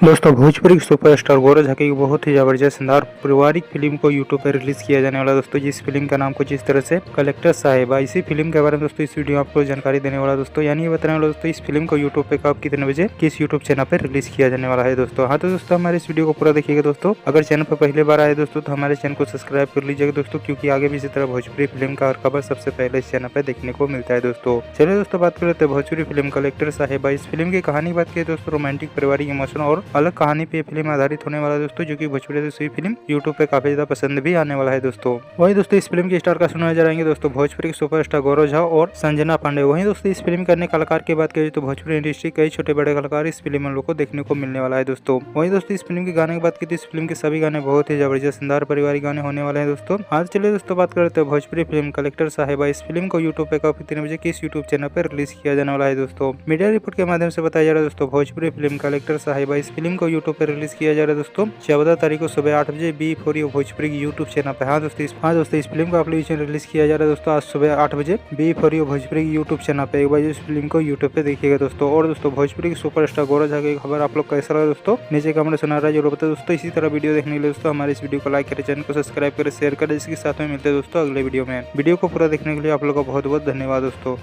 दोस्तों भोजपुरी सुपरस्टार गौरव झा की बहुत ही जबरदस्त शानदार पारिवारिक फिल्म को यूट्यूब पर रिलीज किया जाने वाला दोस्तों, जिस फिल्म का नाम कुछ इस तरह से कलेक्टर साहिबा। इसी फिल्म के बारे में दोस्तों इस वीडियो में आपको जानकारी देने वाला दोस्तों, यानी ये बताने वाला दोस्तों इस फिल्म को यूट्यूब पे कब कितने बजे किस यूट्यूब चैनल पर रिलीज किया जाने वाला है दोस्तों। हाँ तो दोस्तों हमारे इस वीडियो को पूरा देखिएगा दोस्तों। अगर चैनल पर पहली बार आए दोस्तों तो हमारे चैनल को सब्सक्राइब कर लीजिएगा दोस्तों, क्योंकि आगे भी इसी तरह भोजपुरी फिल्म का हर खबर सबसे पहले इस चैनल पर देखने को मिलता है दोस्तों। चलिए दोस्तों बात कर लेते हैं भोजपुरी फिल्म कलेक्टर साहिबा। इस फिल्म की कहानी बात की दोस्तों रोमांटिक पारिवारिक इमोशन और अलग कहानी पे फिल्म आधारित होने वाला दोस्तों, जो कि भोजपुरी दूसरी फिल्म यूट्यूब पे काफी ज्यादा पसंद भी आने वाला है दोस्तों। वही दोस्तों इस फिल्म के स्टार का सुनाए जा रहेंगे दोस्तों भोजपुरी के सुपरस्टार गौरव झा और संजना पांडे। वहीं दोस्तों इस फिल्म के अन्य कलाकार की बात करें तो भोजपुरी इंडस्ट्री कई छोटे बड़े कलाकार इस फिल्म में लोग को देखने को मिलने वाला है दोस्तों। वहीं दोस्तों इस फिल्म के गाने की बात की तो इस फिल्म के सभी गाने बहुत ही जबरदस्त शानदार पारिवारिक गाने होने वाले हैं दोस्तों। आज चलिए दोस्तों बात करते हैं भोजपुरी फिल्म कलेक्टर साहिबा। इस फिल्म को यूट्यूब पे कब कितने बजे किस यूट्यूब चैनल पर रिलीज किया जाने वाला है दोस्तों। मीडिया रिपोर्ट के माध्यम से बताया जा रहा है दोस्तों भोजपुरी फिल्म कलेक्टर साहिबा इस फिल्म को यूट्यूब पर रिलीज किया जा रहा है दोस्तों 14 तारीख को सुबह 8 बजे B4U भोजपुरी की यूट्यूब चैनल पे। हाँ दोस्तों इस फिल्म को एप्लीकेशन रिलीज किया जा रहा है दोस्तों आज सुबह 8 बजे B4U भोजपुरी की यूट्यूब चैनल पे। एक बार इस फिल्म को यूट्यूब पे देखिएगा दोस्तों। और दोस्तों भोजपुरी की सुपरस्टार गौरव झा की खबर आप लोग कैसा लगा दोस्तों नीचे कमेंट सुना रहा है जरूर बताओ दोस्तों। इसी तरह वीडियो देखने के लिए दोस्तों हमारे इस वीडियो को लाइक करें, चैनल को सब्सक्राइब करें, शेयर करें। इसके साथ में मिलते हैं दोस्तों अगले वीडियो में। वीडियो को पूरा देखने के लिए आप लोग का बहुत बहुत धन्यवाद दोस्तों।